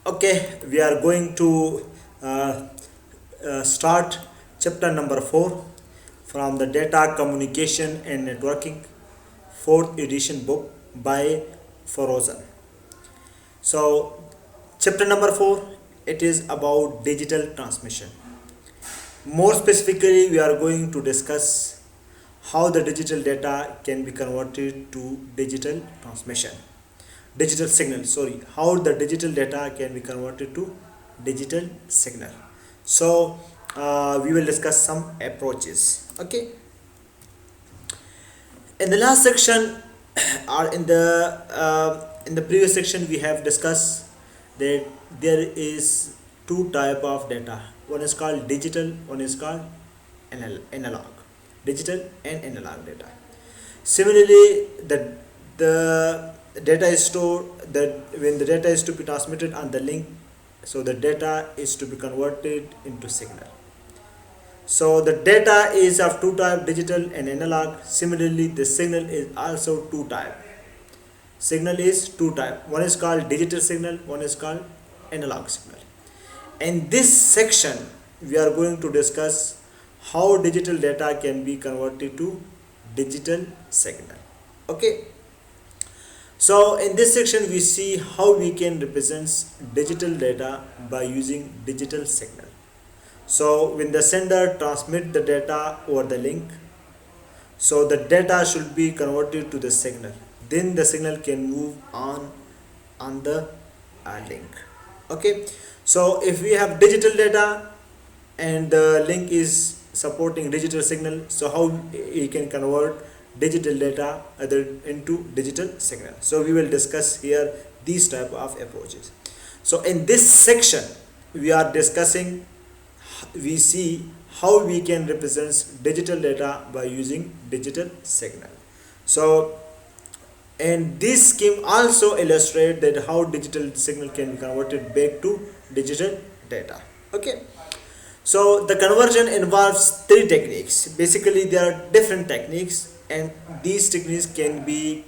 Okay, we are going to uh, start chapter number 4 from the Data Communication and Networking 4th edition book by Forouzan. So, chapter number 4, it is about digital transmission. More specifically, we are going to discuss how the digital data can be converted to digital transmission. Digital signal, sorry, how the digital data can be converted to digital signal. So, we will discuss some approaches. Okay. In the last section, or in the previous section, we have discussed that there is two type of data. One is called digital, one is called analog. Digital and analog data. Similarly, the data is stored that when the data is to be transmitted on the link, so the data is to be converted into signal. So the data is of two type, digital and analog. Similarly, the signal is also two type. Signal is two type. One is called digital signal, one is called analog signal. In this section, we are going to discuss how digital data can be converted to digital signal. Okay. So in this section, we see how we can represent digital data by using digital signal. So when the sender transmit the data over the link, so the data should be converted to the signal. Then the signal can move on the link. Okay. So if we have digital data and the link is supporting digital signal, so how we can convert digital data either into digital signal. So we will discuss here these type of approaches. So in this section, we are discussing, we see how we can represent digital data by using digital signal. So and this scheme also illustrate that how digital signal can be converted back to digital data. Okay. So the conversion involves three techniques. Basically, there are different techniques, and these techniques can be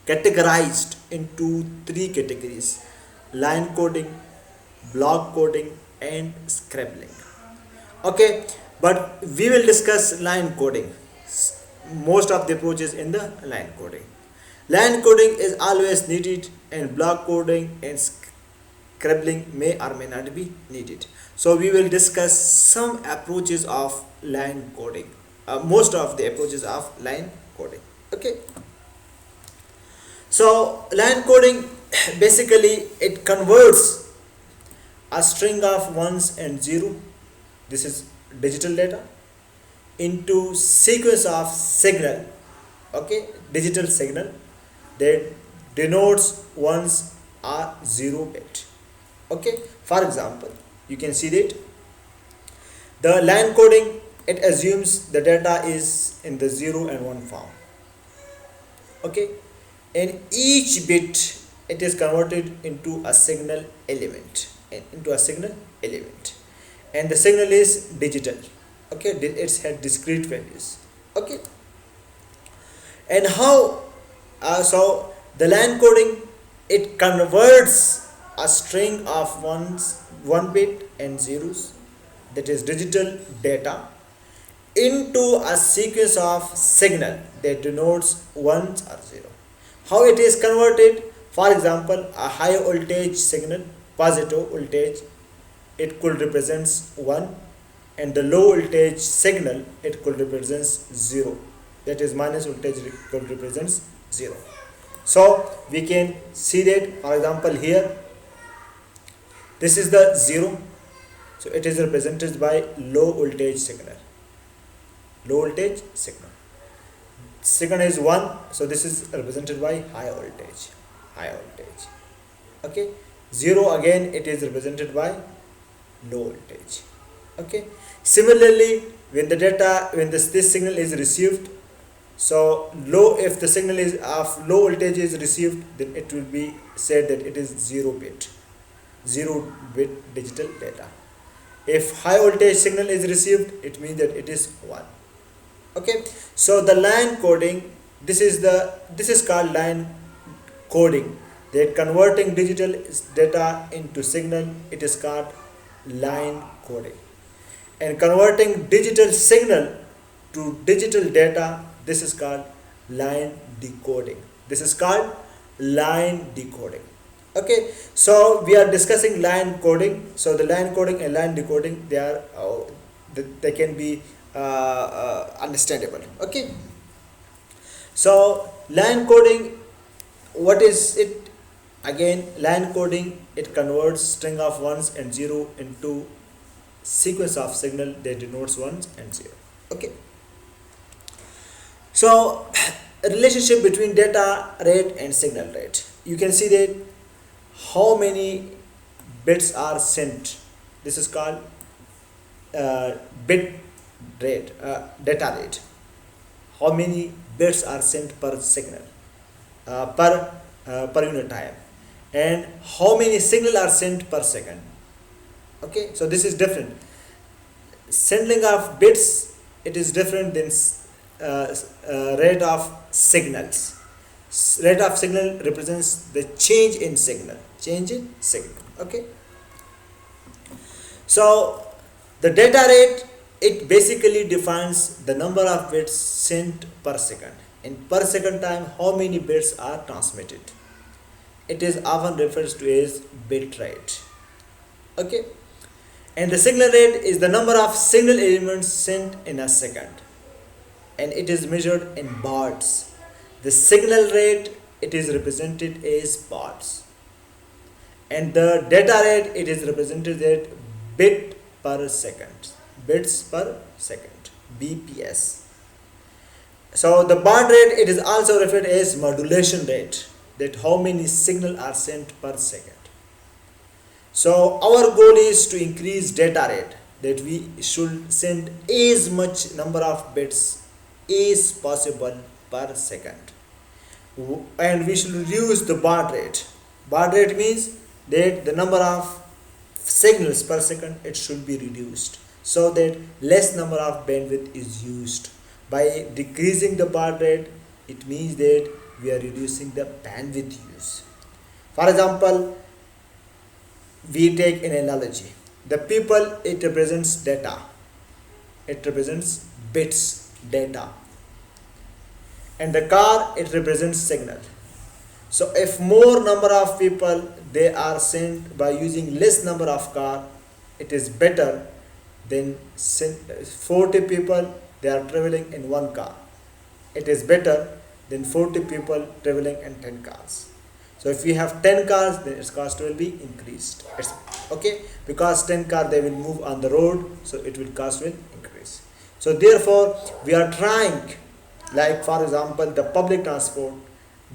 categorized into three categories: line coding, block coding, and scribbling. Okay, but we will discuss line coding. Most of the approaches in the line coding. Line coding is always needed, and block coding and scribbling may or may not be needed. So we will discuss some approaches of line coding. Most of the approaches of line coding. Okay. So line coding basically it converts a string of ones and zero. This is digital data into sequence of signal. Okay, digital signal that denotes ones or zero bit. Okay, for example, you can see that the line coding, it assumes the data is in the 0 and 1 form. Okay, and each bit it is converted into a signal element, and the signal is digital. Okay, it's had discrete values. Okay, and how so the line coding, it converts a string of one bit and zeros, that is digital data, into a sequence of signal that denotes ones or zero. How it is converted? For example, a high voltage signal, positive voltage, it could represent 1, and the low voltage signal, it could represent 0, that is minus voltage could represent 0. So we can see that, for example, here this is the 0, so it is represented by low voltage signal. Signal is 1, so this is represented by high voltage. Okay, 0 again, it is represented by low voltage. Okay, similarly, when this signal is received, so if the signal is of low voltage is received, then it will be said that it is 0 bit digital data. If high voltage signal is received, it means that it is 1. Okay, so the line coding, this is called line coding. That converting digital data into signal, it is called line coding. And converting digital signal to digital data, this is called line decoding. This is called line decoding. Okay, so we are discussing line coding. So the line coding and line decoding, they are they can be understandable. Okay, so line coding, what is it? Again, line coding, it converts string of ones and zero into sequence of signal that denotes ones and zero. Okay, so relationship between data rate and signal rate, you can see that how many bits are sent. This is called bit rate, data rate. How many bits are sent per signal, per unit time, and how many signal are sent per second. Okay, so this is different. Sending of bits, it is different than rate of signals. Rate of signal represents the change in signal. Okay, so the data rate, it basically defines the number of bits sent per second. In per second time, how many bits are transmitted. It is often referred to as bit rate. Okay, and the signal rate is the number of signal elements sent in a second, and it is measured in bards. The signal rate, it is represented as bards, and the data rate, it is represented as bit per second, bits per second, BPS. So the baud rate, it is also referred as modulation rate, that how many signal are sent per second. So our goal is to increase data rate, that we should send as much number of bits as possible per second, and we should reduce the baud rate. Baud rate means that the number of signals per second, it should be reduced, so that less number of bandwidth is used. By decreasing the baud rate, it means that we are reducing the bandwidth use. For example, we take an analogy. The people, it represents data, it represents bits, data, and the car, it represents signal. So if more number of people, they are sent by using less number of car, it is better than 40 people, they are traveling in one car. It is better than 40 people traveling in 10 cars. So if we have 10 cars, then its cost will be increased. Okay, because 10 cars, they will move on the road, so it will cost will increase. So therefore, we are trying, like for example, the public transport,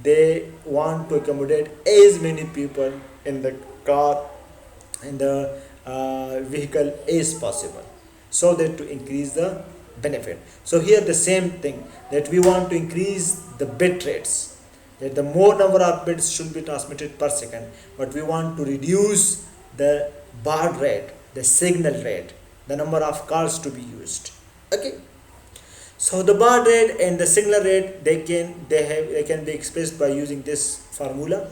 they want to accommodate as many people in the car, in the vehicle as possible, so that to increase the benefit. So here the same thing, that we want to increase the bit rates, that the more number of bits should be transmitted per second, but we want to reduce the baud rate, the signal rate, the number of calls to be used. Okay, so the baud rate and the signal rate, they can be expressed by using this formula.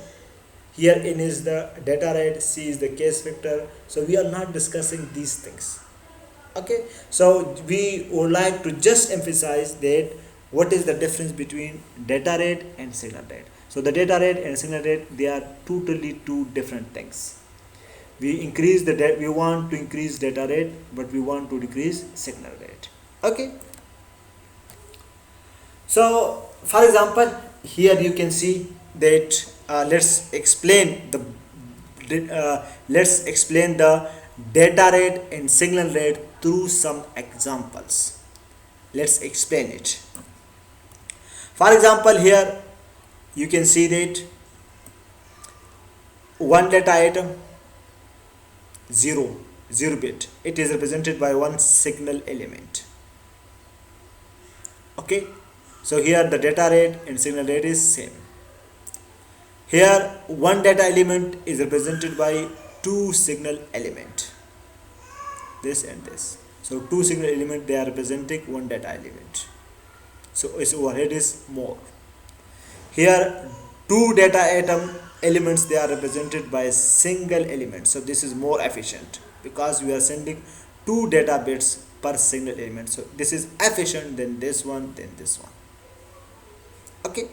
Here N is the data rate, C is the case vector. So we are not discussing these things. Okay, so we would like to just emphasize that what is the difference between data rate and signal rate. So the data rate and signal rate, they are totally two different things. We want to increase data rate, but we want to decrease signal rate. Okay, so for example, here you can see that let's explain the data rate and signal rate through some examples. Let's explain it. For example, here you can see that one data item, 0 bit, it is represented by one signal element. Okay, so here the data rate and signal rate is same. Here one data element is represented by two signal element, this and this. So two signal element, they are representing one data element, so its overhead is more. Here two data item elements, they are represented by a single element. So this is more efficient because we are sending 2 data bits per single element. So this is efficient than this one, than this one. Okay.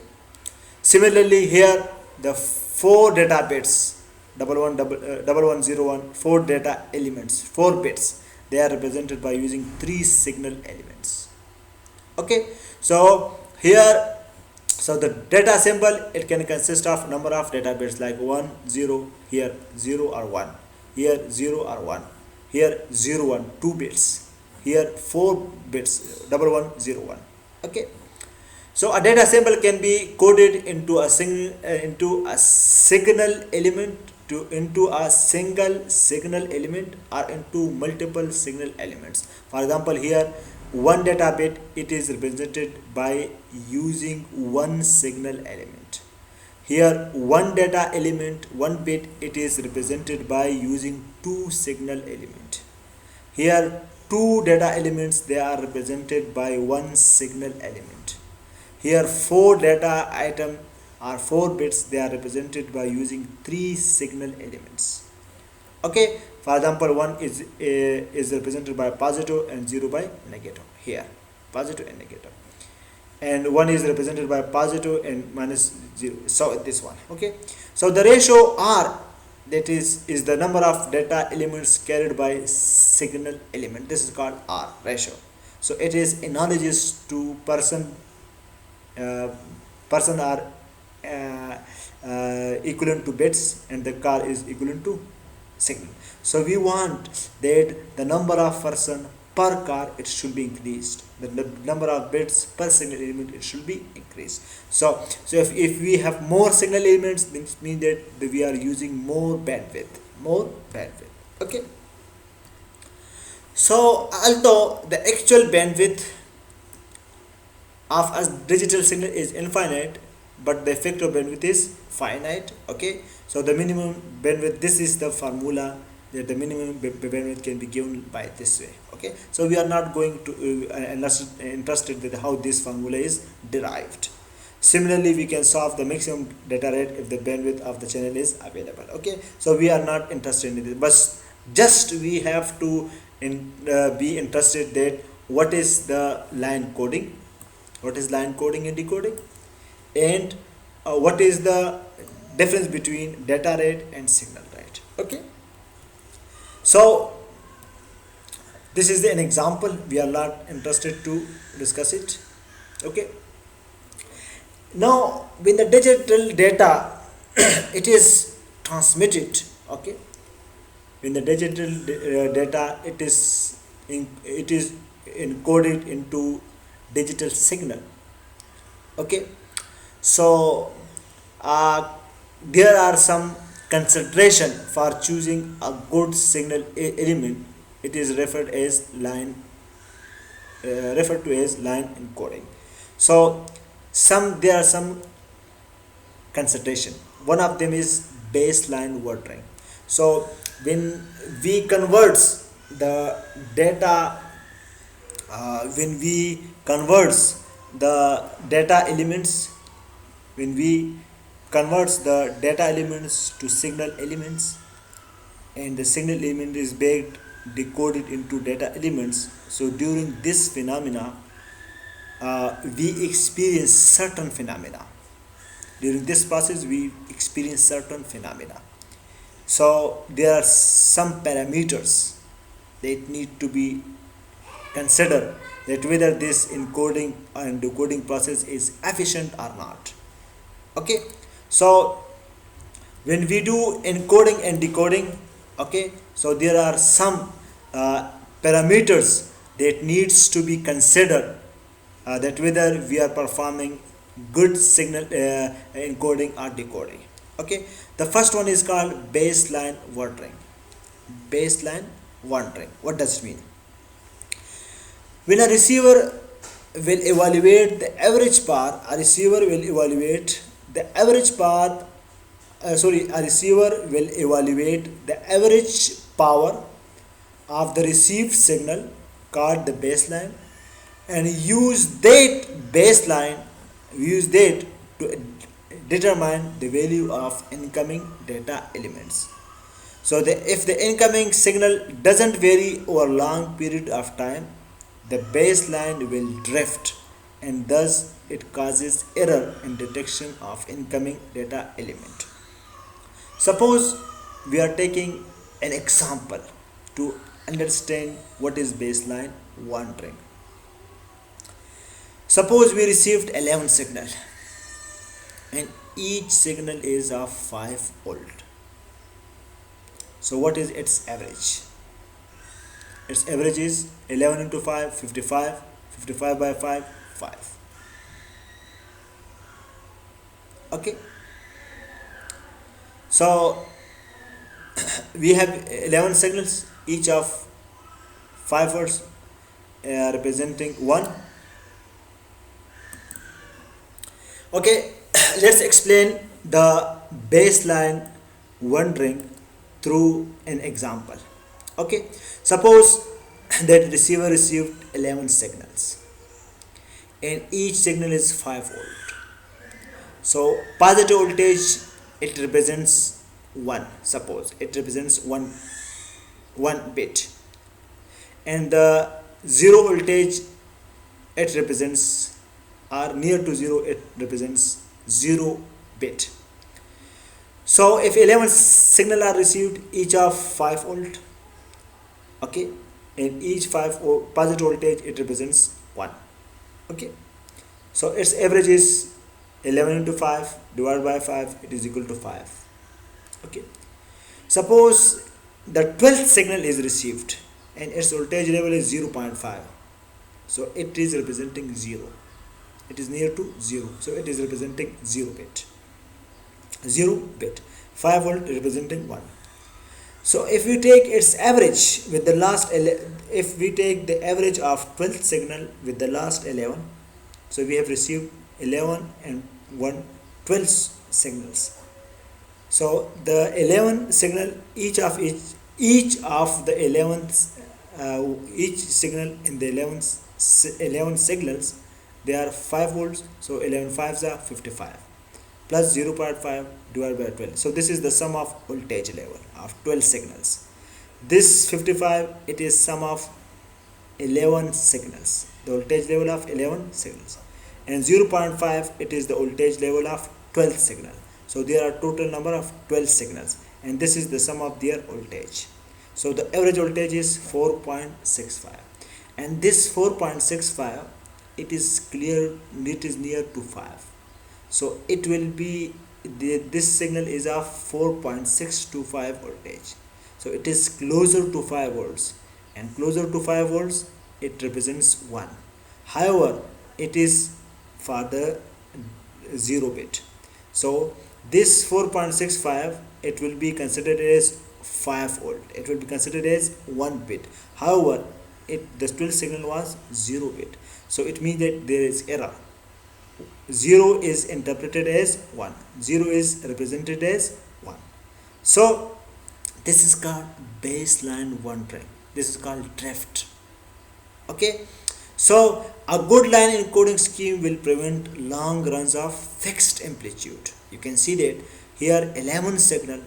Similarly here, the 4 data bits, 1101, 4 data elements, 4 bits, they are represented by using 3 signal elements. Okay. So here, so the data symbol, it can consist of number of data bits like 1, 0, here 0 or 1, here 0 or 1, here 0, 1, 2 bits, here 4 bits, 1101. Okay. So a data symbol can be coded into a signal element, into a single signal element, or into multiple signal elements. For example, here 1 data bit, it is represented by using 1 signal element. Here 1 data element, 1 bit, it is represented by using 2 signal element. Here 2 data elements, they are represented by 1 signal element. Here 4 data item or 4 bits, they are represented by using 3 signal elements. Okay. For example, 1 is represented by positive and 0 by negative. Here positive and negative, and 1 is represented by positive and minus 0. So this one. Okay. So the ratio R, that is the number of data elements carried by signal element. This is called R ratio. So it is analogous to person are equivalent to bits, and the car is equivalent to signal. So we want that the number of person per car, it should be increased. The number of bits per signal element, it should be increased. So if we have more signal elements, this means that we are using more bandwidth. Okay. So although the actual bandwidth of a digital signal is infinite, but the effective bandwidth is finite. Okay. So the minimum bandwidth, this is the formula, that the minimum bandwidth can be given by this way. Okay. So we are not going to interested with how this formula is derived. Similarly, we can solve the maximum data rate if the bandwidth of the channel is available. Okay. So we are not interested in this, but just we have to be interested that what is the line coding, and decoding, and what is the difference between data rate and signal rate. Okay. So this is an example, we are not interested to discuss it. Okay. Now when the digital data it is transmitted, okay, when the digital data it is encoded into digital signal. Okay. So there are some consideration for choosing a good signal element. It is referred to as line encoding. So there are some consideration. One of them is baseline watering. So when we converts the data, when we converts the data elements, to signal elements, and the signal element is decoded into data elements. So during this phenomena, we experience certain phenomena. During this process, we experience certain phenomena. So there are some parameters that need to be considered, that whether this encoding and decoding process is efficient or not. Okay. So when we do encoding and decoding, okay, so there are some parameters that needs to be considered, that whether we are performing good signal encoding or decoding. Okay. The first one is called baseline watering. What does it mean? When a receiver will evaluate the average power, a receiver will evaluate the average power of the received signal, called the baseline, and use that determine the value of incoming data elements. So if the incoming signal doesn't vary over a long period of time, the baseline will drift, and thus it causes error in detection of incoming data element. Suppose we are taking an example to understand what is baseline wandering. Suppose we received 11 signal and each signal is of 5 volt. So what is its average? Its average is 11 into 5, 55, 55 by 5, 5. Okay. So we have 11 signals, each of 5 volts, representing 1. Okay, let's explain the baseline wandering through an example. Okay, suppose that receiver received 11 signals and each signal is 5 volt. So positive voltage, it represents 1. Suppose it represents 1 bit, and the zero voltage, it represents, or near to 0, it represents 0 bit. So if 11 signal are received, each of 5 volt, okay, and each 5 positive voltage, it represents 1. Okay, so its average is 11 into 5 divided by 5, it is equal to 5. Okay, suppose the 12th signal is received and its voltage level is 0.5, so it is representing 0. It is near to 0, so it is representing 0 bit. 5 volt representing 1. So if we take its average with the last if we take the average of 12th signal with the last 11, so we have received 11 and 12 signals. So the 11 signal, each of the 11th each signal in the 11 signals, they are 5 volts, so 11 5s are 55 plus 0.5 divided by 12. So this is the sum of voltage level of 12 signals. This 55, it is sum of 11 signals, the voltage level of 11 signals, and 0.5, it is the voltage level of 12th signal. So there are total number of 12 signals, and this is the sum of their voltage. So the average voltage is 4.65, and this 4.65, it is near to 5. So it will be this signal is of 4.625 voltage. So it is closer to 5 volts, and closer to 5 volts, it represents 1. However, it is for the 0 bit. So this 4.65, it will be considered as 5 volt. It will be considered as 1 bit. However, the 12 signal was 0 bit. So it means that there is error. 0 is interpreted as 1. 0 is represented as 1. So this is called baseline wandering. This is called drift. Okay. So a good line encoding scheme will prevent long runs of fixed amplitude. You can see that here 11 signal,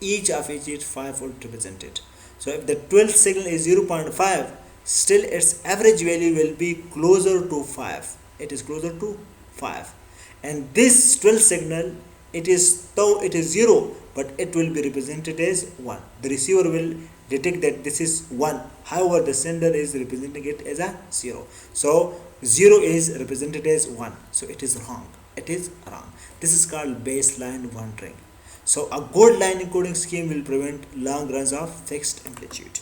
each of which is 5 volt represented. So if the 12th signal is 0.5, still its average value will be closer to 5. It is closer to 5. And this 12th signal, it is 0, but it will be represented as 1. The receiver will detect that this is 1. However, the sender is representing it as a 0. So 0 is represented as 1. So it is wrong. It is wrong. This is called baseline wandering. So a good line encoding scheme will prevent long runs of fixed amplitude.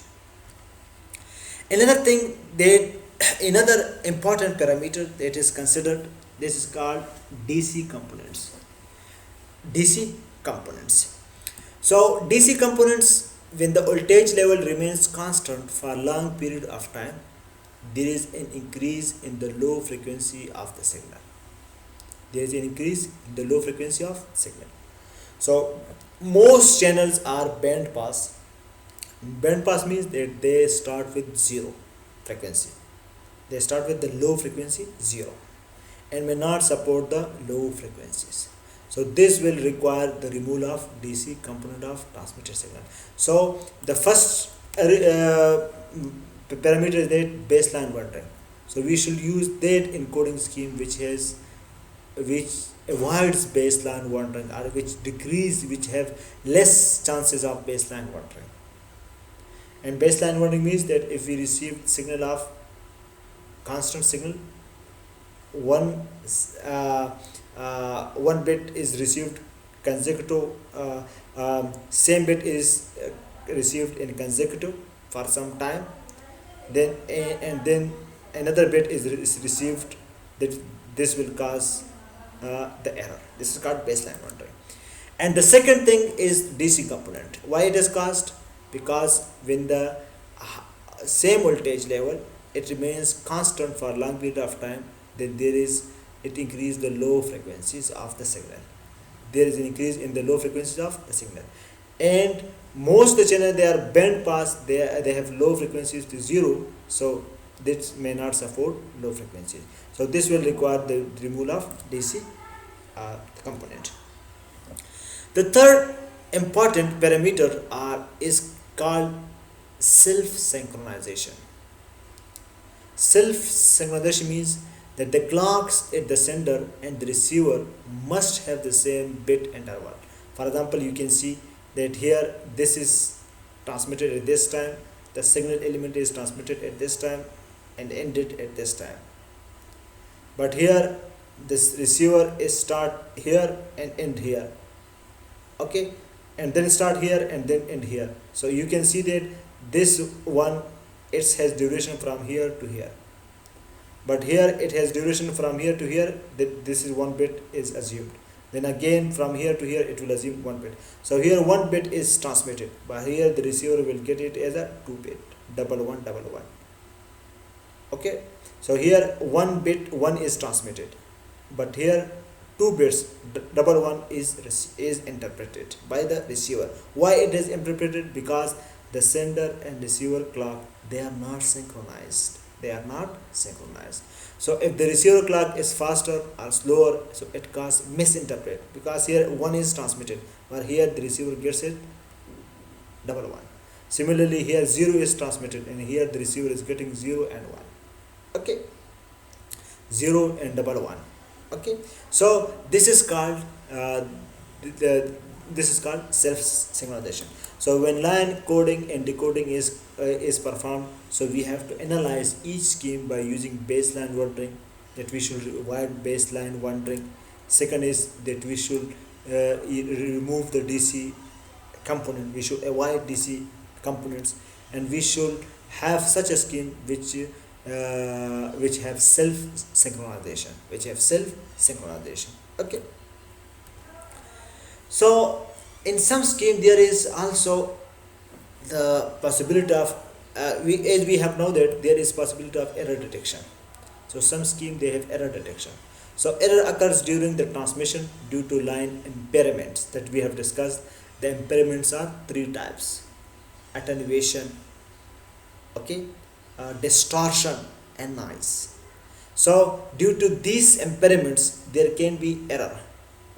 Another thing another important parameter that is considered, this is called DC components. DC components. So DC components, when the voltage level remains constant for a long period of time, there is an increase in the low frequency of the signal. There is an increase in the low frequency of signal. So most channels are band pass. Band pass means that they start with 0 frequency. They start with the low frequency 0 and may not support the low frequencies. So this will require the removal of DC component of transmitted signal. So the first parameter is that baseline wandering. So we should use that encoding scheme which avoids baseline wandering, or which have less chances of baseline wandering. And baseline wandering means that if we receive signal of constant signal, one one bit is received consecutive, same bit is received in consecutive for some time, then and then another bit is received, that this will cause the error. This is called baseline wandering. And the second thing is DC component. Why it is caused? Because when the same voltage level it remains constant for a long period of time, then it increases the low frequencies of the signal. There is an increase in the low frequencies of the signal, and most the channel they are band pass, they have low frequencies to zero, so this may not support low frequencies. So this will require the removal of DC component. The third important parameter is called self-synchronization. Self-synchronization means that the clocks at the sender and the receiver must have the same bit interval. For example, you can see that here this is transmitted at this time, the signal element is transmitted at this time and ended at this time. But here this receiver is start here and end here, okay, and then start here and then end here. So you can see that this one, it has duration from here to here, but here it has duration from here to here, that this is one bit is assumed, then again from here to here it will assume one bit. So here one bit is transmitted, but here the receiver will get it as a 2 bit, double one, okay. So here one bit one is transmitted, but here 2 bits double one is interpreted by the receiver. Why it is interpreted? Because the sender and receiver clock, they are not synchronized. So if the receiver clock is faster or slower, so it causes misinterpret, because here one is transmitted, but here the receiver gets it double one. Similarly, here 0 is transmitted and here the receiver is getting 0 and 1, okay, 0 and double one, okay. So this is called self-synchronization. So when line coding and decoding is performed, so we have to analyze each scheme by using baseline wandering, that we should avoid baseline wandering. Second is that we should remove the DC component, we should avoid DC components, and we should have such a scheme which have self-synchronization, okay. So in some scheme there is also the possibility of as we have know that there is possibility of error detection. So some scheme they have error detection. So error occurs during the transmission due to line impairments that we have discussed. The impairments are 3 types: attenuation, okay, distortion and noise. So due to these impairments there can be error,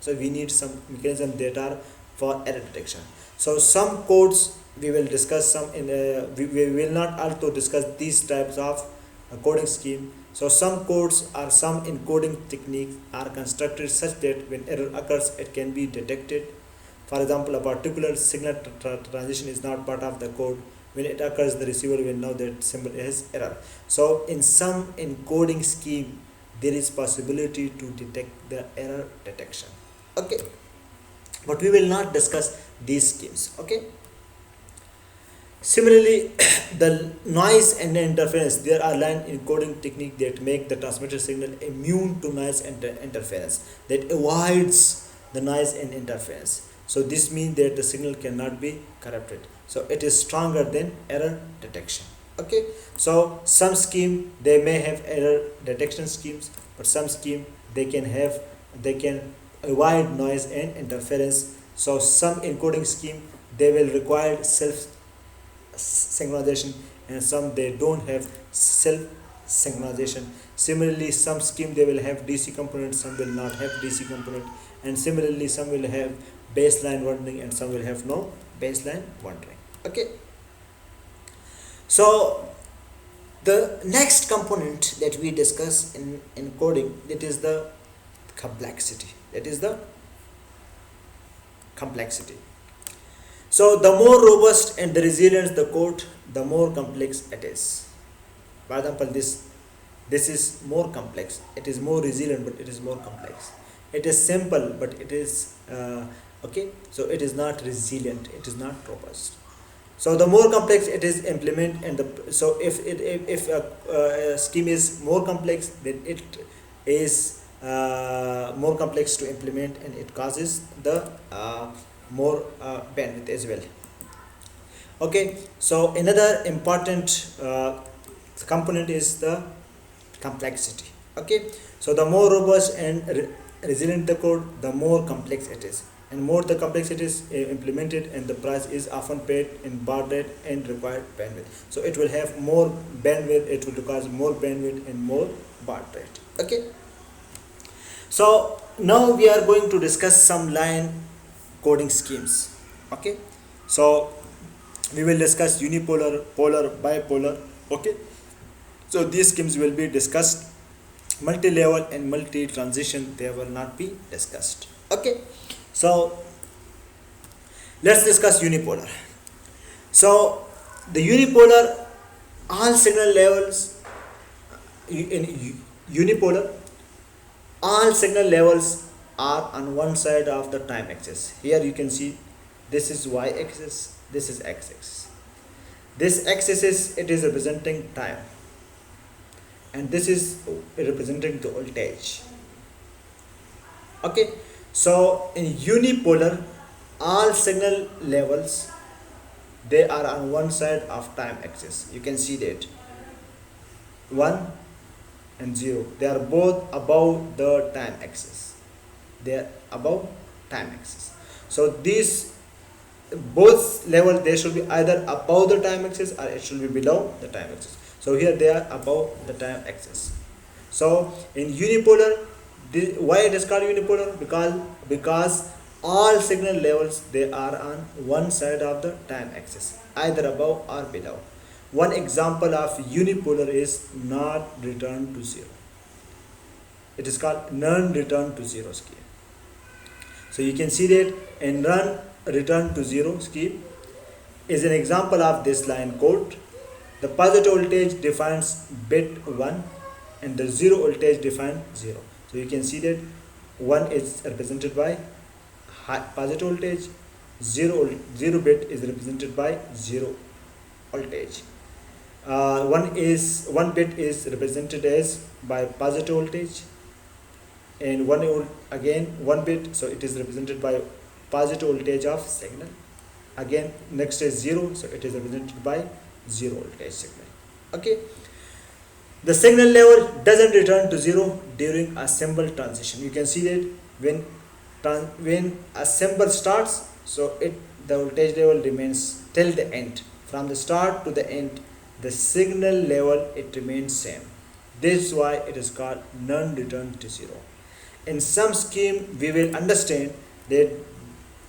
so we need some mechanism that are for error detection. So some codes we will discuss, some in we will not also discuss these types of coding scheme. So some codes or some encoding techniques are constructed such that when error occurs it can be detected. For example, a particular signal transition is not part of the code. When it occurs, the receiver will know that symbol is error. So in some encoding scheme there is possibility to detect the error detection, okay, but we will not discuss these schemes, okay. Similarly, the noise and interference, there are line encoding technique that make the transmitted signal immune to noise and interference, that avoids the noise and interference. So this means that the signal cannot be corrupted, so it is stronger than error detection, okay. So some scheme they may have error detection schemes, but some scheme they can avoid noise and interference. So some encoding scheme they will require self synchronization, and some they don't have self synchronization. Similarly, some scheme they will have DC component, some will not have DC component, and similarly some will have baseline wandering and some will have no baseline wandering. Okay, so the next component that we discuss in encoding, that is the complexity. So the more robust and the resilient the code, the more complex it is. For example, this is more complex. It is more resilient, but it is more complex. It is simple, but it is okay. So it is not resilient. It is not robust. So the more complex it is implement, and so if a scheme is more complex, then it is more complex to implement, and it causes the more bandwidth as well. Okay, so another important component is the complexity. Okay, so the more robust and resilient the code, the more complex it is, and more the complex it is implemented, and the price is often paid in baud rate and required bandwidth. So it will have more bandwidth, it will require more bandwidth and more baud rate. Okay, so now we are going to discuss some line coding schemes. Okay, so we will discuss unipolar, polar, bipolar. Okay, so these schemes will be discussed. Multi-level and multi-transition, they will not be discussed. Okay, so let's discuss unipolar. So the unipolar, all signal levels in unipolar, all signal levels are on one side of the time axis. Here you can see this is y axis, this is x axis. This axis is, it is representing time, and this is representing the voltage. Okay, so in unipolar, all signal levels, they are on one side of time axis. You can see that 1 and 0, they are both above the time axis. They are above time axis. So these both level, they should be either above the time axis or it should be below the time axis. So here they are above the time axis. So in unipolar, why it is called unipolar? Because all signal levels, they are on one side of the time axis, either above or below. One example of unipolar is not return to zero. It is called non-return to zero scheme. So you can see that in non-return to zero scheme is an example of this line code. The positive voltage defines bit 1 and the zero voltage defines 0. So you can see that 1 is represented by positive voltage, 0 bit is represented by 0 voltage. 1 bit is represented as by positive voltage, and 1 bit, so it is represented by positive voltage of signal. Again, next is 0, so it is represented by 0 voltage signal. Okay, the signal level doesn't return to 0 during a symbol transition. You can see that when a symbol starts, so the voltage level remains till the end. From the start to the end, the signal level, it remains same. This is why it is called non-return to 0. In some scheme, we will understand that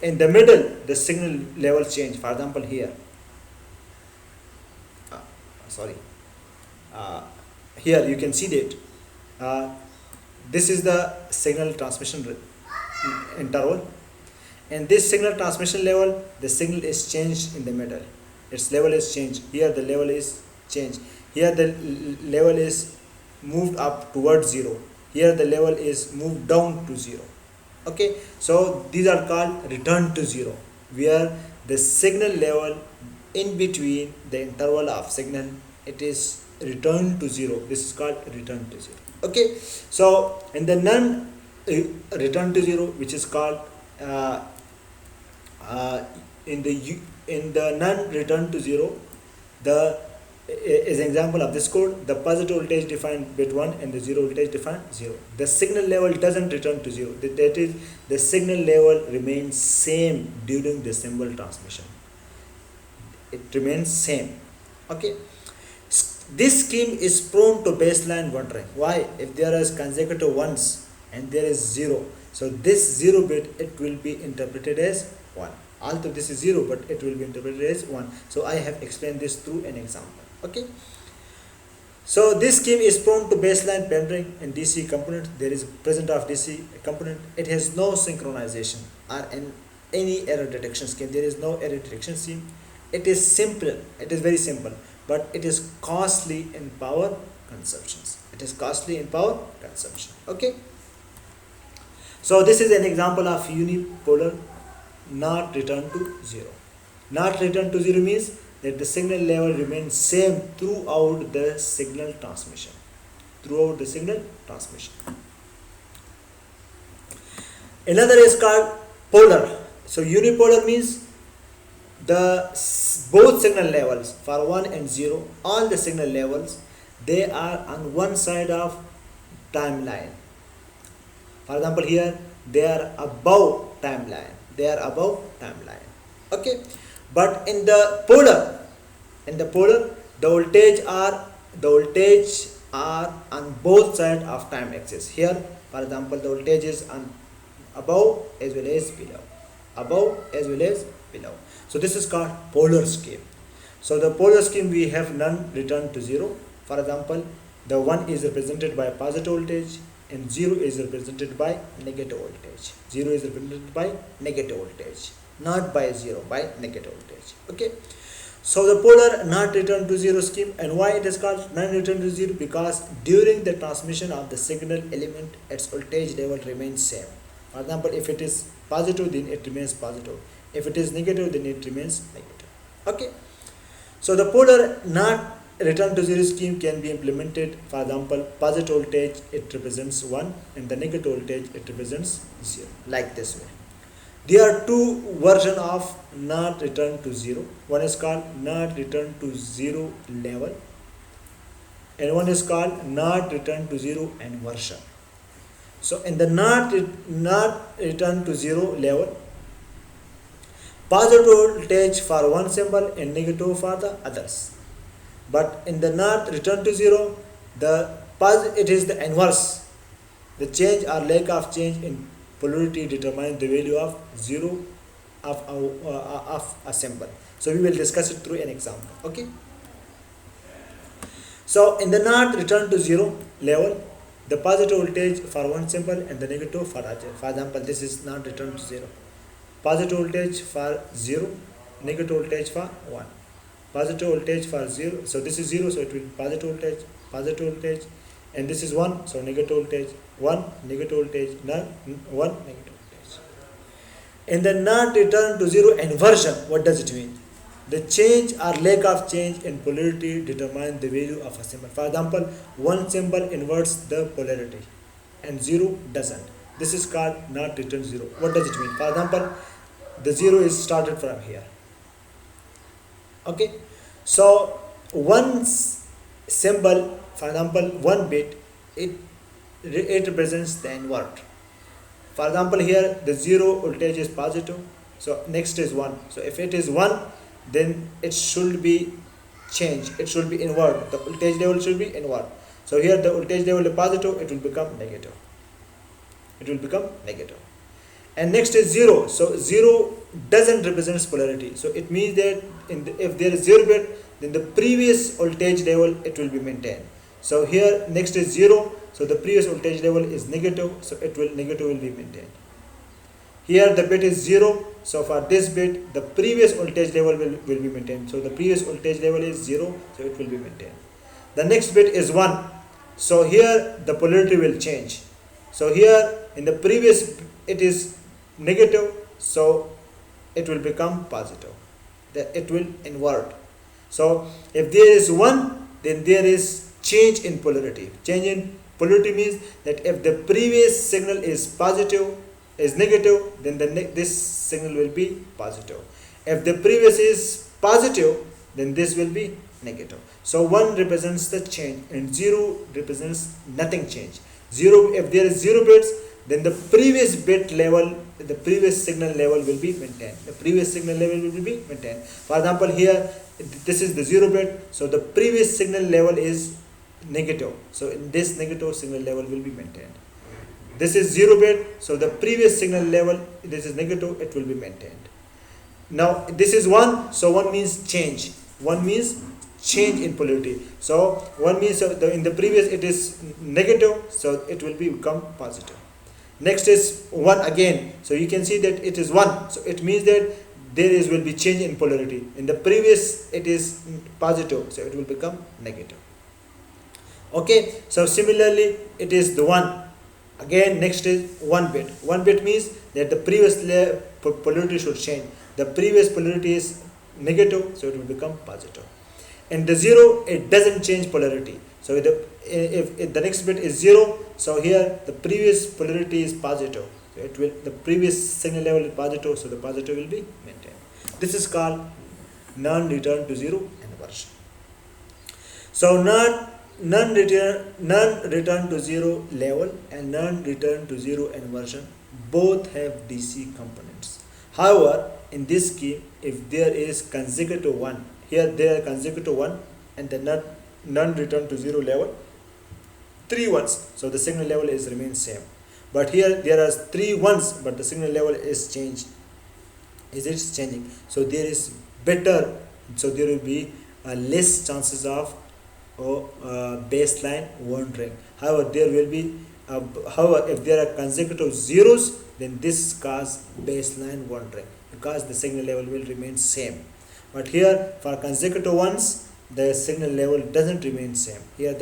in the middle, the signal level change. For example, here, here you can see that this is the signal transmission interval, and this signal transmission level, the signal is changed in the middle. Its level is changed. Here the level is changed. Here the level is moved up towards 0. Here the level is moved down to 0. Okay, so these are called return to 0, where the signal level in between the interval of signal, it is returned to 0. This is called return to 0. Okay, so in the non return to 0, which is called in the non return to 0, the is an example of this code. The positive voltage defined bit 1 and the 0 voltage defined 0. The signal level doesn't return to 0. That is, the signal level remains same during the symbol transmission. It remains same. Okay. This scheme is prone to baseline wandering. Why? If there is consecutive ones and there is 0, so this 0 bit, it will be interpreted as 1. Although this is 0, but it will be interpreted as 1. So I have explained this through an example. Okay. So this scheme is prone to baseline wandering in DC component. There is present of DC component. It has no synchronization or any error detection scheme. There is no error detection scheme. It is simple. It is very simple, but it is costly in power consumptions. It is costly in power consumption. Okay. So this is an example of unipolar not return to 0. Not return to 0 means that the signal level remains same throughout the signal transmission. Throughout the signal transmission. Another is called polar. So unipolar means the both signal levels for 1 and 0, all the signal levels, they are on one side of timeline. For example, here they are above timeline. They are above timeline. Okay. But in the polar, the voltage are on both sides of time axis. Here, for example, the voltage is on above as well as below. Above as well as below. So this is called polar scheme. So the polar scheme, we have none return to 0. For example, the 1 is represented by positive voltage and 0 is represented by negative voltage. 0 is represented by negative voltage, not by 0, by negative voltage. Okay. So the polar not return to 0 scheme, and why it is called non return to 0? Because during the transmission of the signal element, its voltage level remains same. For example, if it is positive, then it remains positive. If it is negative, then it remains negative. Okay. So the polar not return to 0 scheme can be implemented. For example, positive voltage, it represents 1, and the negative voltage, it represents 0, like this way. There are two versions of not return to 0. One is called not return to 0 level, and one is called not return to 0 inversion. So in the not return to 0 level, positive voltage for one symbol and negative for the others. But in the not return to 0, it is the inverse. The change or lack of change in polarity determines the value of 0 of a symbol. So we will discuss it through an example. Okay. So in the not return to 0 level, the positive voltage for one symbol and the negative for other. For example, this is not return to 0. Positive voltage for 0, negative voltage for 1. Positive voltage for 0, so this is 0, so it will be positive voltage, and this is 1, so negative voltage, 1, negative voltage, 1, negative voltage. In the not return to 0 inversion, what does it mean? The change or lack of change in polarity determines the value of a symbol. For example, one symbol inverts the polarity and 0 doesn't. This is called not return 0. What does it mean? For example, the 0 is started from here. Okay, so one symbol, for example, 1 bit, it represents the invert. For example, here the 0 voltage is positive, so next is 1. So if it is 1, then it should be changed. It should be invert. The voltage level should be invert. So here the voltage level is positive, it will become negative. It will become negative. And next is 0. So 0 doesn't represent polarity. So it means that if there is 0 bit, then the previous voltage level, it will be maintained. So here next is 0. So the previous voltage level is negative. So negative will be maintained. Here the bit is 0. So for this bit, the previous voltage level will be maintained. So the previous voltage level is 0. So it will be maintained. The next bit is 1. So here the polarity will change. So here in the previous it is negative, so it will become positive. It will invert. So if there is 1, then there is change in polarity. Change in polarity means that if the previous signal is positive, is negative, then this signal will be positive. If the previous is positive, then this will be negative. So 1 represents the change and 0 represents nothing change. 0, if there is 0 bits, then the previous bit level, the previous signal level will be maintained. The previous signal level will be maintained. For example, here this is the 0 bit, so the previous signal level is negative, so in this negative signal level will be maintained. This is 0 bit, so the previous signal level, this is negative, it will be maintained. Now this is 1, so 1 means change. 1 means change in polarity. So 1 means in the previous it is negative, so it will become positive. Next is 1 again, so you can see that it is 1, so it means that there will be change in polarity. In the previous it is positive, so it will become negative. Okay, so similarly it is the 1 again. Next is 1 bit. 1 bit means that the previous polarity should change. The previous polarity is negative, so it will become positive. In the 0 it doesn't change polarity, so if the next bit is 0, so here the previous polarity is positive, so the previous signal level is positive, so the positive will be maintained. This is called non-return to 0 inversion. So non-return to 0 level and non-return to 0 inversion both have DC components. However, in this scheme, if there is consecutive 1, here there are consecutive 1 and the non-return to 0 level 3 ones, so the signal level is remains same. But here there are 3 ones, but the signal level is changed. Is it changing? So there is better, so there will be less chances of baseline wandering. However, there will be however, if there are consecutive zeros, then this cause baseline wandering because the signal level will remain same. But here for consecutive ones, the signal level doesn't remain same. Here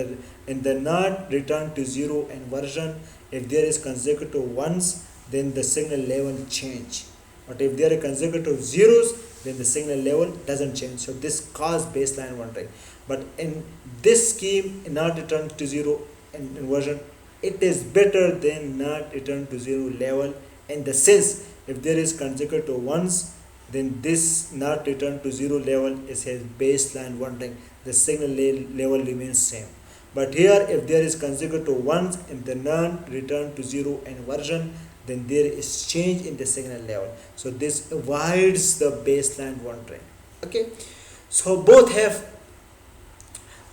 in the not return to 0 inversion, if there is consecutive ones, then the signal level change. But if there are consecutive zeros, then the signal level doesn't change. So this cause baseline wandering. But in this scheme, not return to 0 inversion, it is better than not return to 0 level, in the sense if there is consecutive ones, then this not return to 0 level is a baseline wandering. The signal level remains same. But here if there is consecutive ones in the non-return to 0 inversion, then there is change in the signal level. So this avoids the baseline wandering. Okay, so both have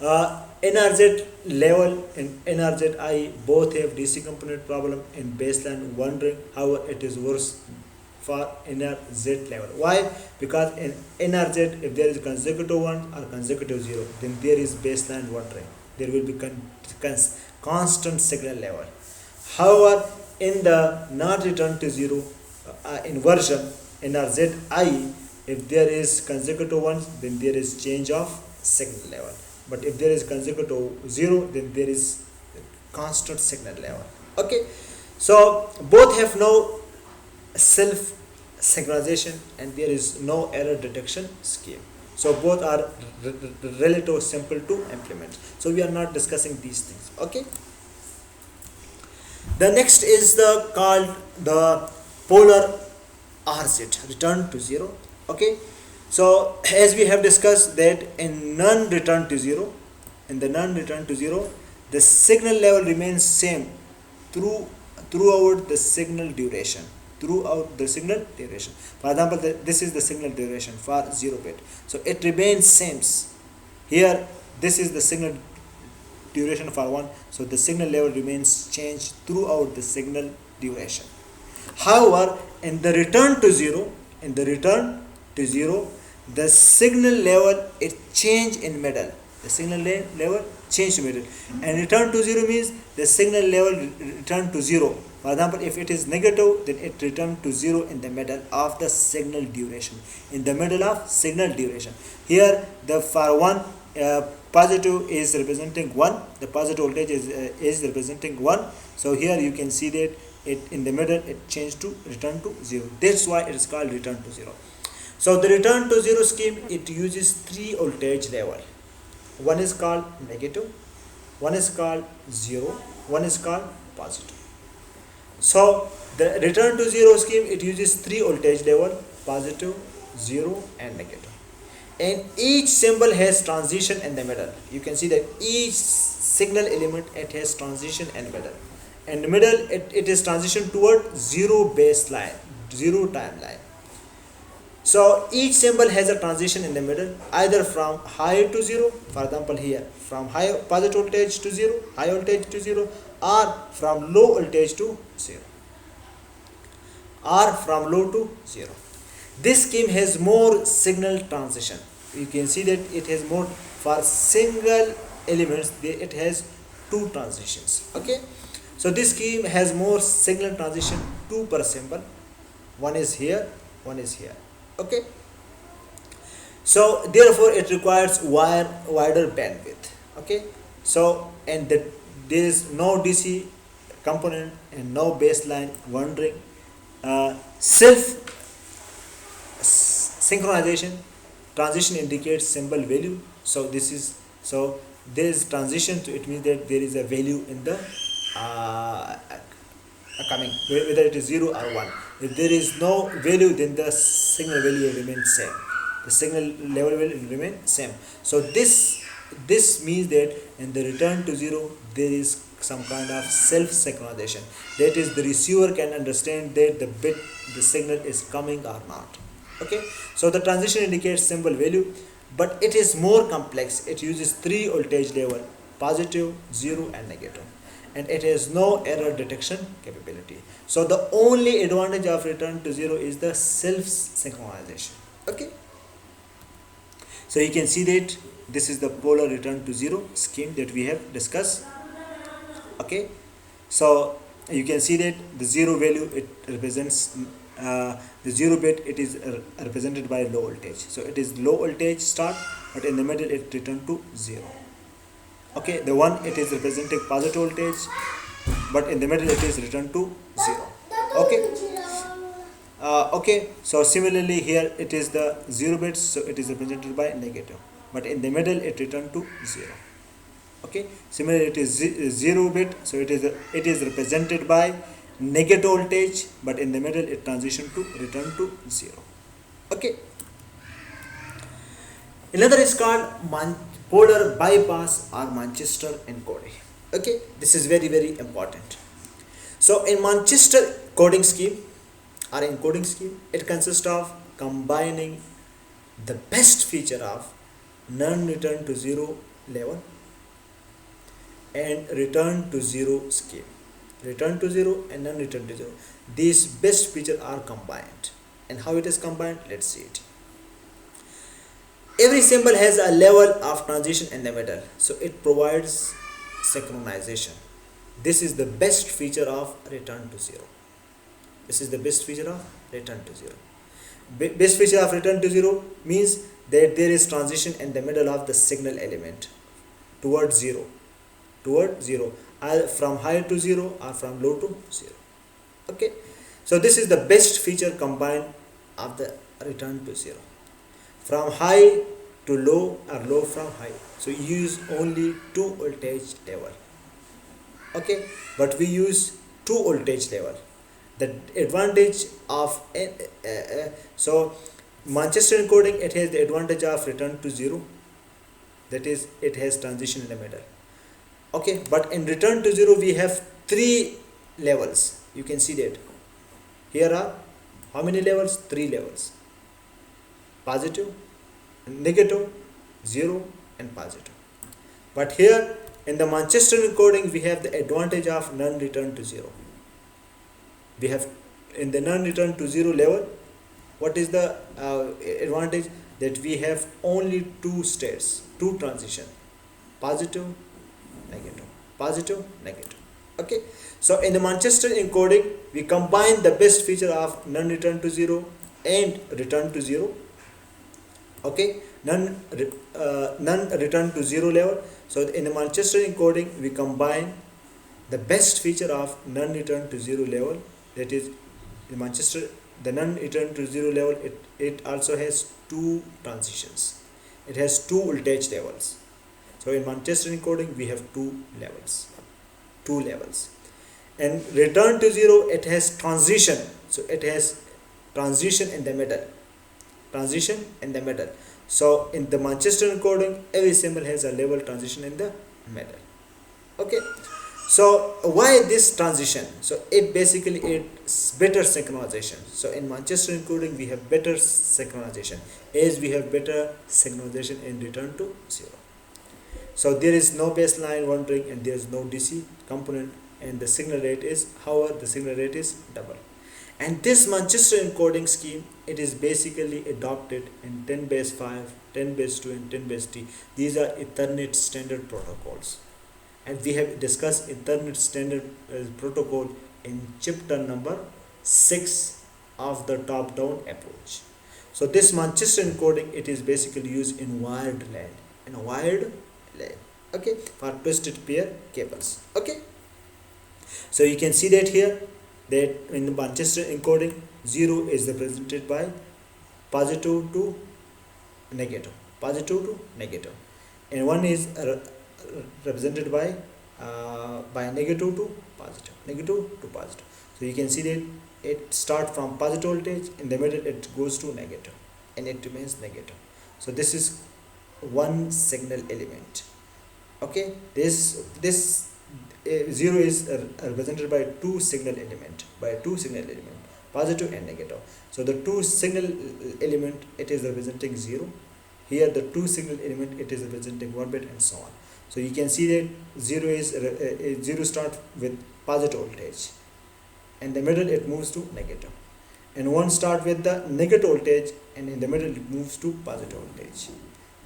NRZ level and NRZI both have DC component problem in baseline wandering. However, it is worse for NRZ level. Why? Because in NRZ, if there is consecutive 1 or consecutive 0, then there is baseline wandering. There will be constant signal level. However, in the not return to 0 inversion, NRZI, if there is consecutive 1, then there is change of signal level. But if there is consecutive 0, then there is constant signal level. Okay, so both have no self synchronization and there is no error detection scheme. So both are relatively simple to implement. So we are not discussing these things. Okay. The next is called the polar RZ, return to 0. Okay. So as we have discussed that in non-return to 0, the signal level remains same throughout the signal duration. For example, this is the signal duration for 0 bit. So it remains same. Here, this is the signal duration for 1. So the signal level remains changed throughout the signal duration. However, in the return to 0, the signal level is changed in middle. The signal level changed to middle. And return to 0 means the signal level return to 0. For example, if it is negative, then it returns to 0 in the middle of the signal duration. In the middle of signal duration. Here, the for 1, positive is representing 1. The positive voltage is representing 1. So here you can see that in the middle it changed to return to 0. That's why it is called return to 0. So the return to 0 scheme, it uses 3 voltage level. One is called negative, one is called 0, one is called positive. So the return to 0 scheme, it uses 3 voltage level, positive, 0 and negative. And each symbol has transition in the middle. You can see that each signal element, it has transition in the middle. In the middle, it is transition toward zero baseline, zero timeline. So each symbol has a transition in the middle, either from high to zero, for example here, from high positive voltage to zero, high voltage to zero, or from low voltage to zero, or from low to zero. This scheme has more signal transition. You can see that it has more for single elements, it has two transitions. Okay, so this scheme has more signal transition, two per symbol. One is here, one is here. Okay, so therefore it requires wider bandwidth. Okay, so and there is no DC component and no baseline wandering. Self synchronization transition indicates symbol value. So this is, so there is transition to, it means that there is a value in the coming, whether it is 0 or 1. If there is no value, then the signal value will remain same, the signal level will remain same. So this means that in the return to 0 there is some kind of self synchronization, that is the receiver can understand that the signal is coming or not. Okay, so the transition indicates symbol value, but it is more complex. It uses 3 voltage level, positive, 0 and negative, and it has no error detection capability. So the only advantage of return to 0 is the self synchronization. Okay, so you can see that this is the polar return to 0 scheme that we have discussed. Okay, so you can see that the 0 value, it represents the 0 bit, it is represented by low voltage, so it is low voltage start, but in the middle it return to 0. Okay, the 1, it is representing positive voltage, but in the middle it is returned to 0. Okay, okay, so similarly here it is the 0 bits, so it is represented by negative, but in the middle it returned to 0. Okay, similarly it is 0 bit, so it is represented by negative voltage, but in the middle it transition to return to 0. Okay, another is called polar bypass or Manchester encoding. Okay, this is very, very important. So in Manchester coding scheme or encoding scheme, it consists of combining the best feature of non-return to 0 level and return to 0 scheme. Return to 0 and non-return to 0, these best features are combined. And how it is combined, let's see it. Every symbol has a level of transition in the middle, so it provides synchronization. This is the best feature of return to 0. This is the best feature of return to 0. Best feature of return to 0 means that there is transition in the middle of the signal element towards 0, either from high to 0 or from low to 0. Okay, so this is the best feature combined of the return to 0. From high to low or low from high, so you use only 2 voltage level. Okay, but we use 2 voltage level. The advantage of so Manchester encoding, it has the advantage of return to 0, that is it has transition in the middle. Okay, but in return to 0 we have 3 levels. You can see that here are how many levels? 3 levels: positive, negative, 0 and positive. But here in the Manchester encoding we have the advantage of non-return to 0. We have in the non-return to 0 level, what is the advantage? That we have only 2 states, 2 transition: positive, negative, positive, negative. Okay, so in the Manchester encoding we combine the best feature of non-return to 0 and return to 0. Okay, non-return to 0 level. So in the Manchester encoding we combine the best feature of non-return to 0 level, that is the Manchester, the non-return to 0 level, it also has 2 transitions, it has 2 voltage levels. So in Manchester encoding we have 2 levels, and return to 0, it has transition, so it has transition in the middle, so in the Manchester encoding every symbol has a level transition in the middle. Okay, So why this transition? So it basically it's better synchronization. So in Manchester encoding we have better synchronization, as we have better synchronization in return to 0. So there is no baseline wandering and there is no DC component, and the signal rate is, however, the signal rate is double. And this Manchester encoding scheme, it is basically adopted in 10 base 5, 10 base 2 and 10 base T. These are Ethernet standard protocols. And we have discussed Ethernet standard protocol in chapter number 6 of the top-down approach. So this Manchester encoding, it is basically used in wired LAN, okay, for twisted pair cables. Okay, so you can see that here, that in the Manchester encoding, 0 is represented by positive to negative, and 1 is represented by negative to positive. So you can see that it starts from positive voltage, in the middle it goes to negative, and it remains negative. So this is one signal element. Okay, this 0 is represented by two signal element, positive and negative. So the two signal element, it is representing 0. Here the two signal element, it is representing 1 bit, and so on. So you can see that 0 starts with positive voltage, and the middle it moves to negative, and 1 start with the negative voltage, and in the middle it moves to positive voltage.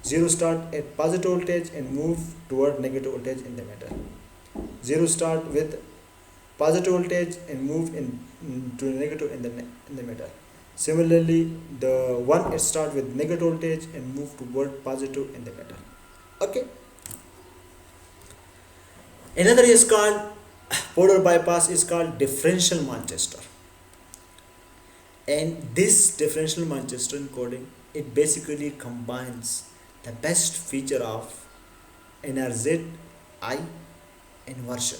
0 start at positive voltage and move toward negative voltage in the middle. 0 start with positive voltage and move to negative in the middle. Similarly, the 1 it start with negative voltage and move toward positive in the middle. Okay. Another is called polar bypass, is called differential Manchester. And this differential Manchester encoding, it basically combines the best feature of NRZ I inversion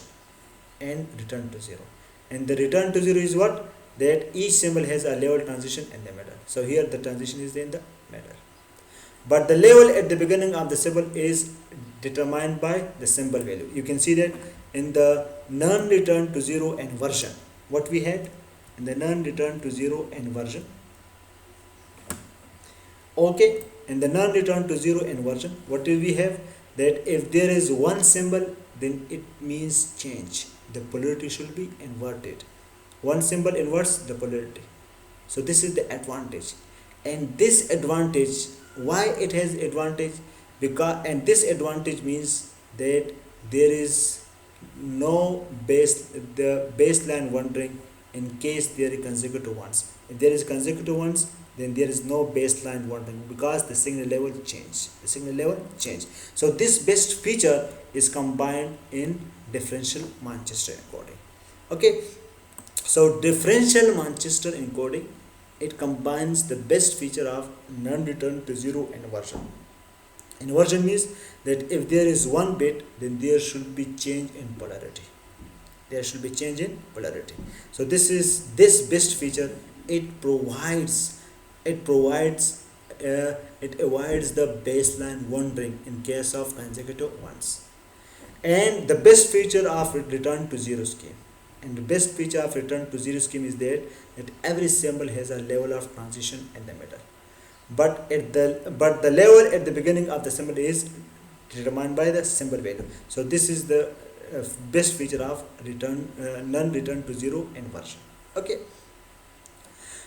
and return to 0. And the return to 0 is what? That each symbol has a level transition in the middle. So here the transition is in the middle. But the level at the beginning of the symbol is determined by the symbol value. You can see that in the non-return to 0 inversion. What we had in the non-return to 0 inversion. Okay, in the non-return to 0 inversion, what do we have? That if there is one symbol, then it means change. The polarity should be inverted. One symbol inverts the polarity. So this is the advantage. And this advantage, why it has advantage? Because, and this advantage means that there is no the baseline wandering in case there is consecutive ones. If there is consecutive ones, then there is no baseline wandering because the signal level change. So this best feature is combined in differential Manchester encoding. Okay, so differential Manchester encoding, it combines the best feature of non-return to 0 inversion. Inversion means that if there is one bit, then there should be change in polarity. So this best feature, it avoids the baseline wandering in case of consecutive ones. And the best feature of return to 0 scheme. And the best feature of return to 0 scheme is that every symbol has a level of transition in the middle. But the level at the beginning of the symbol is determined by the symbol value. So this is the best feature of non-return to 0 inversion. Okay.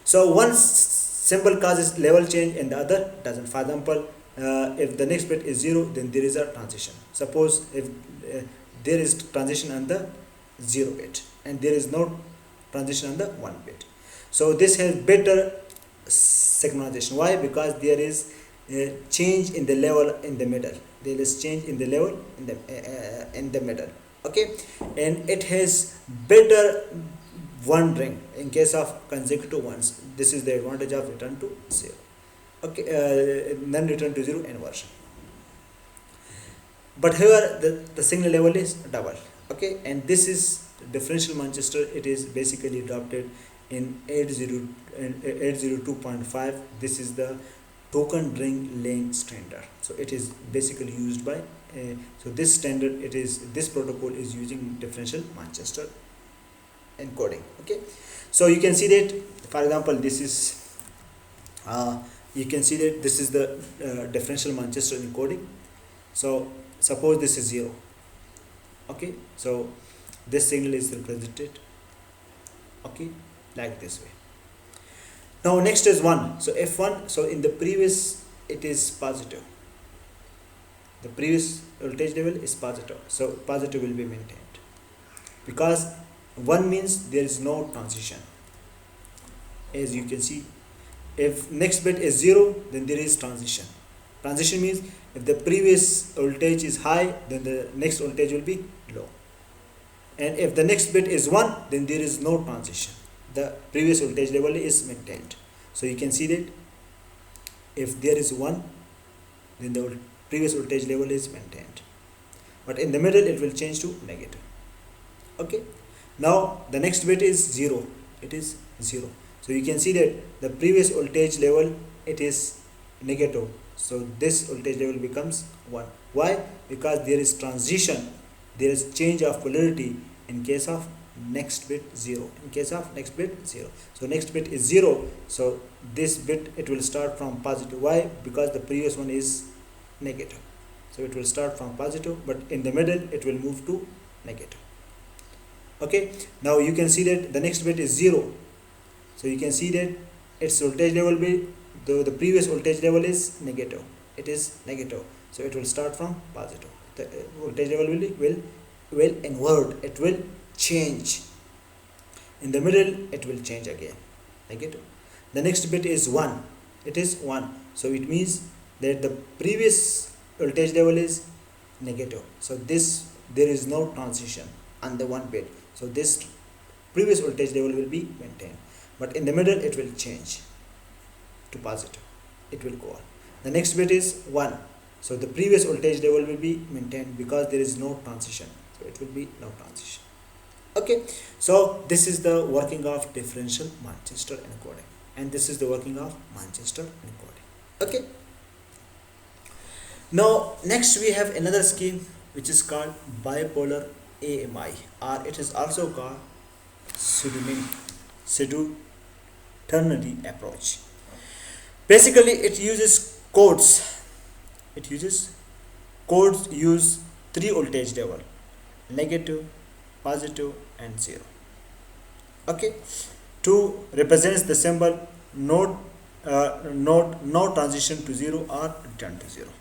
So one symbol causes level change and the other doesn't. For example, if the next bit is 0, then there is a transition. Suppose if there is transition on the 0 bit and there is no transition on the 1 bit. So this has better synchronization. Why? Because there is a change in the level in the middle. In the middle. Okay, and it has better wandering in case of consecutive ones. This is the advantage of return to 0. Okay, non-return to 0 inversion. But here the signal level is double. Okay, and this is differential Manchester. It is basically adopted in 802.5. This is the token ring lane standard. So it is basically used by so this standard, this protocol is using differential Manchester encoding. Okay, so you can see that, for example, this is you can see that this is the differential Manchester encoding. So suppose this is 0. Okay, so this signal is represented, okay, like this way. Now next is 1. So F1, so in the previous it is positive, the previous voltage level is positive, so positive will be maintained, because 1 means there is no transition. As you can see, if next bit is 0, then there is transition. Transition means if the previous voltage is high, then the next voltage will be low, and if the next bit is 1, then there is no transition, the previous voltage level is maintained. So you can see that if there is 1, then the previous voltage level is maintained, but in the middle it will change to negative. Okay, now the next bit is 0, it is 0. So you can see that the previous voltage level, it is negative, so this voltage level becomes 1. Why? Because there is transition, there is change of polarity in case of next bit 0, in case of next bit 0. So next bit is 0, so this bit it will start from positive. Why? Because the previous one is negative, so it will start from positive, but in the middle it will move to negative. Okay, now you can see that the next bit is 0, so you can see that its voltage level will be, though the previous voltage level is negative, it is negative, so it will start from positive. The voltage level will invert, it will change. In the middle it will change again, negative. The next bit is 1, it is 1, so it means that the previous voltage level is negative, so this, there is no transition on the 1 bit, so this previous voltage level will be maintained, but in the middle it will change to positive, it will go on. The next bit is 1, so the previous voltage level will be maintained because there is no transition, so it will be no transition. Okay, so this is the working of differential Manchester encoding, and this is the working of Manchester encoding. Okay, now next we have another scheme which is called bipolar AMI, or it is also called pseudo-ternary approach. Basically it uses codes, use 3 voltage level, negative, positive and 0. Okay, to represents the symbol no transition to 0 or return to 0.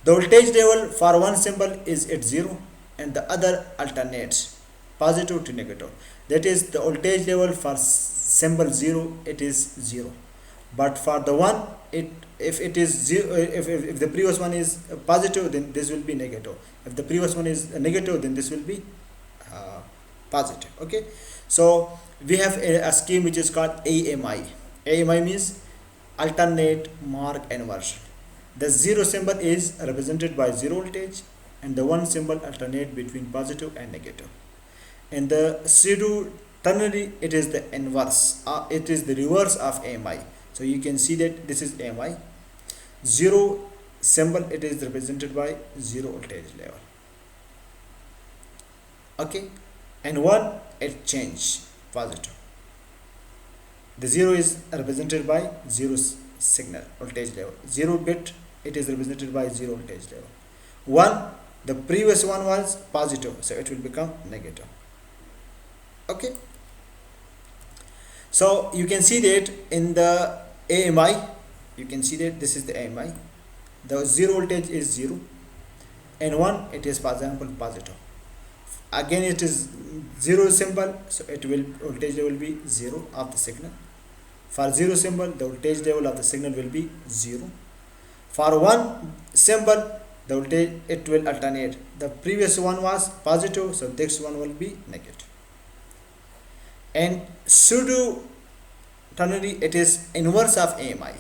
The voltage level for one symbol is at 0 and the other alternates positive to negative. That is, the voltage level for symbol 0, it is 0, but for the one, if it is 0, if the previous one is positive, then this will be negative. If the previous one is negative, then this will be positive. Okay, so we have a scheme which is called AMI. AMI means alternate mark inversion. The 0 symbol is represented by 0 voltage, and the 1 symbol alternate between positive and negative. In the pseudo ternary, it is the inverse, it is the reverse of AMI. So you can see that this is AMI. 0 symbol, it is represented by 0 voltage level. Okay, and 1, it change positive. The 0 is represented by 0 signal voltage level. 0 bit, it is represented by 0 voltage level. 1, the previous one was positive, so it will become negative. Okay, so you can see that in the AMI, you can see that this is the AMI. The 0 voltage is 0 and 1, it is, for example, positive. Again it is 0 symbol, so it will, voltage level will be 0 of the signal. For 0 symbol, the voltage level of the signal will be 0. For 1 symbol, the voltage, it will alternate. The previous one was positive, so this one will be negative. And pseudo ternary, it is inverse of AMI.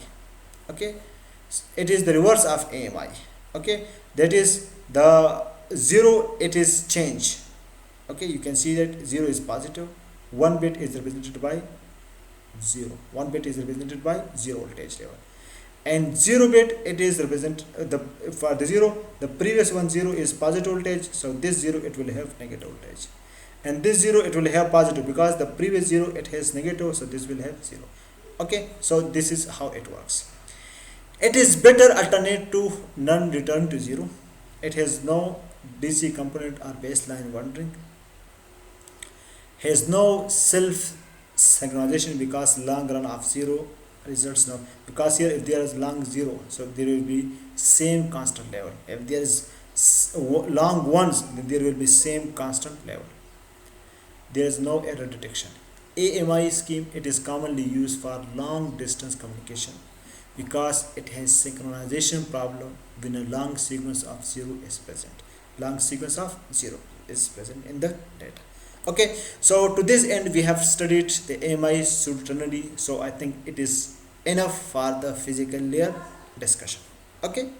Okay, it is the reverse of AMI. Okay, that is the 0, it is change. Okay, you can see that 0 is positive, 1 bit is represented by 0, 1 bit is represented by 0 voltage level, and 0 bit it is represent the for the 0, the previous one 0 is positive voltage, so this 0 it will have negative voltage, and this 0 it will have positive because the previous 0 it has negative, so this will have 0. Okay, so this is how it works. It is better alternate to none return to 0. It has no DC component or baseline wandering, has no self synchronization because long run of 0 results now, because here if there is long 0, so there will be same constant level. If there is long ones, then there will be same constant level. There is no error detection. AMI scheme, it is commonly used for long distance communication because it has synchronization problem when a long sequence of 0 is present. Long sequence of 0 is present in the data. Okay, so to this end we have studied the AMI pseudoternary, so I think it is enough for the physical layer discussion. Okay.